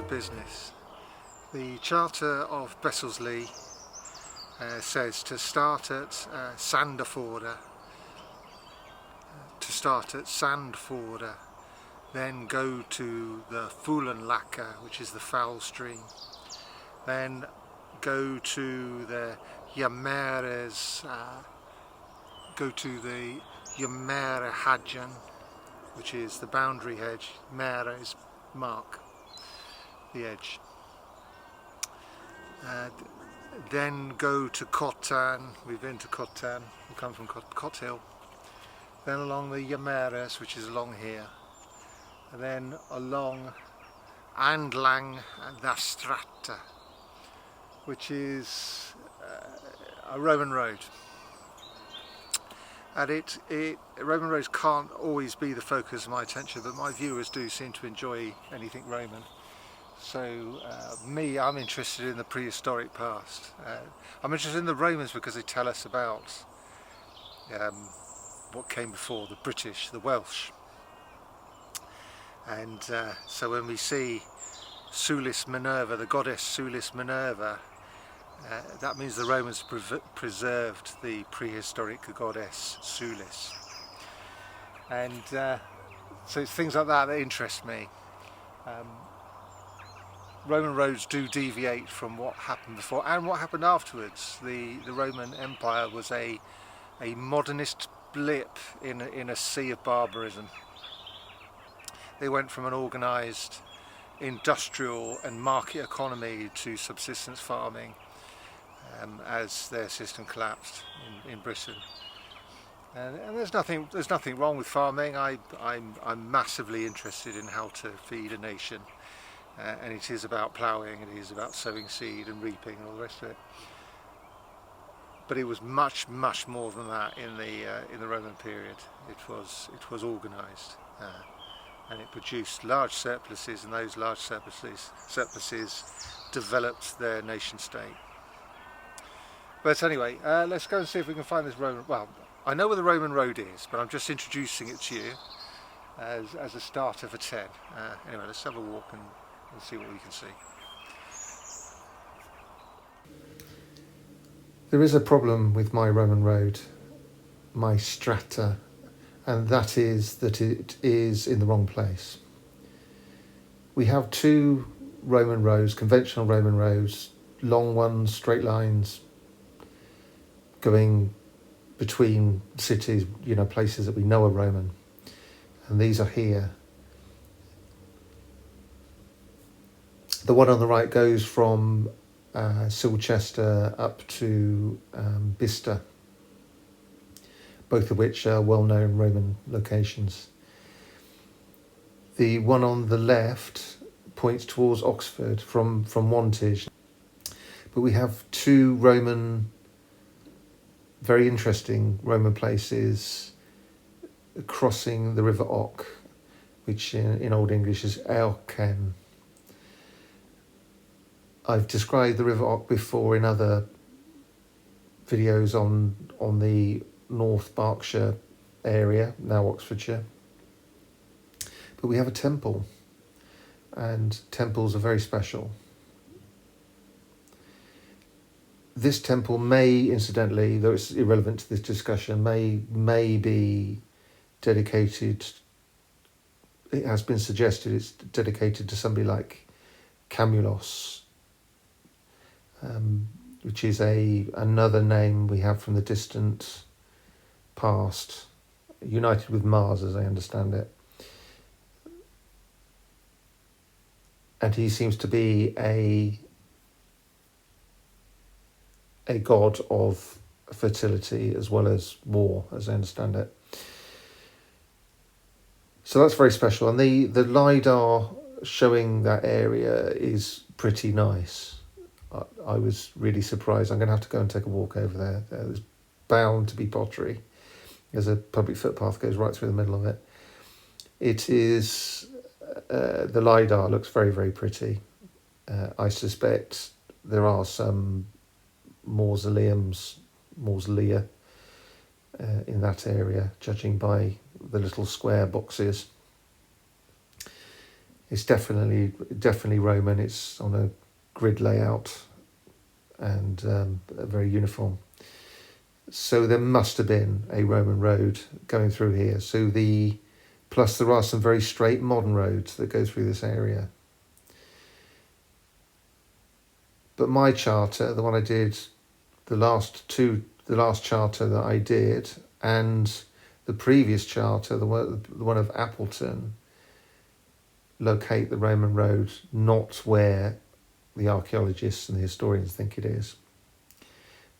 business. The Charter of Besselsleigh says to start at Sandfjorda, then go to the Fulenlaka, which is the foul stream, then go to the Yamares, Yamare Hadjan, which is the boundary hedge. Mare is mark, the edge. Then go to Cottan. We've been to Cottan, we come from Cot Hill. Then along the Yamares, which is along here. And then along Andlang the Stræte, which is a Roman road. And Roman roads can't always be the focus of my attention, but my viewers do seem to enjoy anything Roman. So I'm interested in the prehistoric past. I'm interested in the Romans because they tell us about what came before, the British, the Welsh. And so when we see Sulis Minerva, the goddess Sulis Minerva, that means the Romans preserved the prehistoric goddess Sulis. And so it's things like that interest me. Roman roads do deviate from what happened before and what happened afterwards. The Roman Empire was a modernist blip in a sea of barbarism. They went from an organised industrial and market economy to subsistence farming as their system collapsed in Britain. And there's nothing wrong with farming. I'm massively interested in how to feed a nation. And it is about ploughing, it is about sowing seed and reaping and all the rest of it. But it was much more than that in the Roman period. It was organised, and it produced large surpluses, and those large surpluses developed their nation state. But anyway, let's go and see if we can find this Roman. Well, I know where the Roman road is, but I'm just introducing it to you as a starter for 10. Anyway, let's have a walk and we'll see what we can see. There is a problem with my Roman road, my Stræte, and that is that it is in the wrong place. We have two Roman roads, conventional Roman roads, long ones, straight lines, going between cities, places that we know are Roman, and these are here. The one on the right goes from Silchester up to Bicester, both of which are well-known Roman locations. The one on the left points towards Oxford from Wantage. But we have two very interesting Roman places crossing the River Och, which in Old English is Elken. I've described the River Och before in other videos on the North Berkshire area, now Oxfordshire. But we have a temple, and temples are very special. This temple may, incidentally, though it's irrelevant to this discussion, may be dedicated, it has been suggested it's dedicated to somebody like Camulus, which is another name we have from the distant past, united with Mars as I understand it. And he seems to be a god of fertility as well as war, as I understand it. So that's very special. And the LiDAR showing that area is pretty nice. I was really surprised. I'm going to have to go and take a walk over there. There's bound to be pottery. There's a public footpath goes right through the middle of it. It is, the LiDAR looks very, very pretty. I suspect there are some mausolea in that area, judging by the little square boxes. It's definitely Roman. It's on a grid layout and very uniform. So there must have been a Roman road going through here. Plus there are some very straight modern roads that go through this area. But my charter, the one I did, the last charter that I did, and the previous charter, the one of Appleton, locate the Roman road not where the archaeologists and the historians think it is,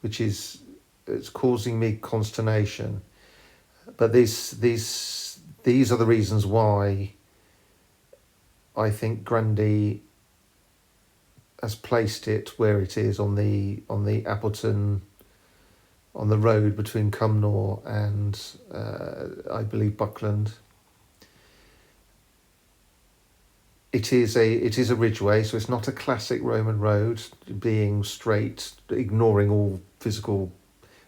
which is, it's causing me consternation. But these are the reasons why I think Grundy has placed it where it is on the Appleton, on the road between Cumnor and I believe Buckland. It is a ridgeway, so it's not a classic Roman road, being straight, ignoring all physical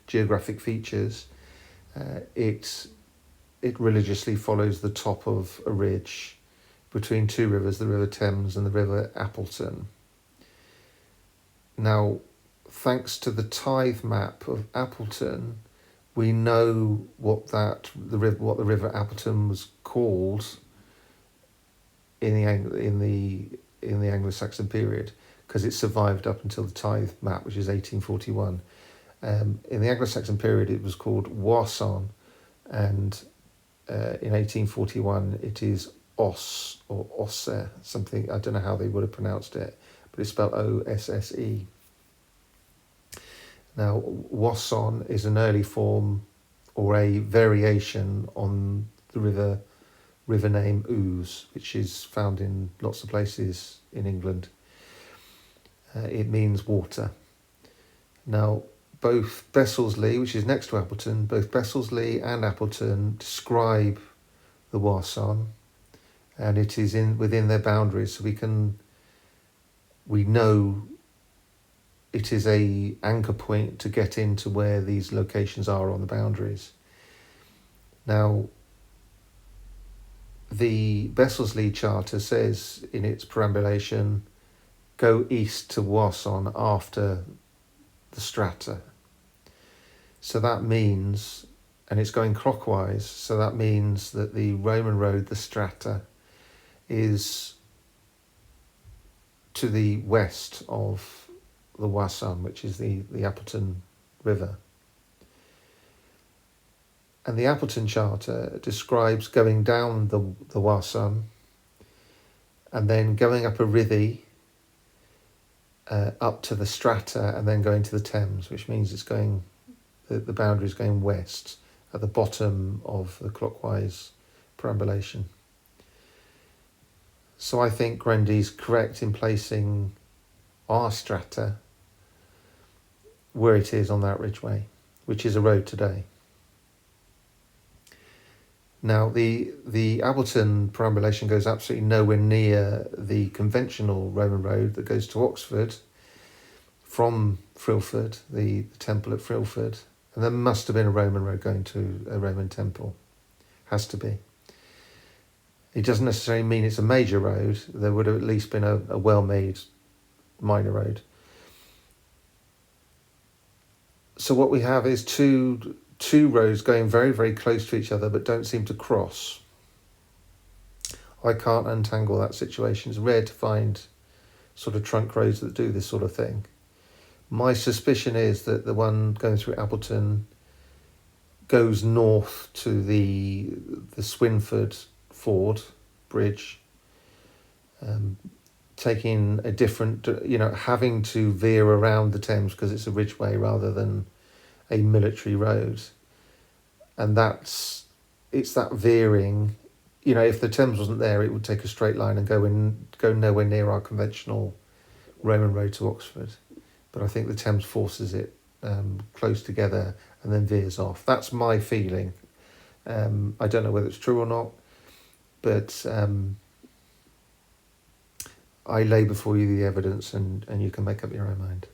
geographic features. It religiously follows the top of a ridge between two rivers, the River Thames and the River Appleton. Now, thanks to the tithe map of Appleton, we know what the River Appleton was called in the Anglo-Saxon period, because it survived up until the tithe map, which is 1841. In the Anglo-Saxon period, it was called Warson, and in 1841 it is Os or Osse, something, I don't know how they would have pronounced it, but it's spelled O-S-S-E. Now, Wasson is an early form or a variation on the river name Ouse, which is found in lots of places in England. It means water. Now, both Besselsleigh, which is next to Appleton, both Besselsleigh and Appleton describe the Wasson, and it is within their boundaries, so we know it is a anchor point to get into where these locations are on the boundaries. Now, the Besselsleigh Charter says in its perambulation, go east to Wasson after the Stræte. So that means, and it's going clockwise, so that means that the Roman road, the Stræte, is to the west of the Wasson, which is the Appleton River. And the Appleton Charter describes going down the Wasson and then going up a rithy up to the Stræte and then going to the Thames, which means it's going, the boundary is going west at the bottom of the clockwise perambulation. So I think Grundy's correct in placing our Stræte where it is on that ridgeway, which is a road today. Now, the Appleton perambulation goes absolutely nowhere near the conventional Roman road that goes to Oxford from Frilford, the temple at Frilford. And there must have been a Roman road going to a Roman temple. Has to be. It doesn't necessarily mean it's a major road. There would have at least been a well-made minor road. So what we have is two roads going very, very close to each other but don't seem to cross. I can't untangle that situation. It's rare to find sort of trunk roads that do this sort of thing. My suspicion is that the one going through Appleton goes north to the Swinford Ford Bridge, taking a different, having to veer around the Thames because it's a ridgeway rather than a military road. And it's that veering, if the Thames wasn't there, it would take a straight line and go nowhere near our conventional Roman road to Oxford. But I think the Thames forces it close together and then veers off. That's my feeling. I don't know whether it's true or not, but I lay before you the evidence and you can make up your own mind.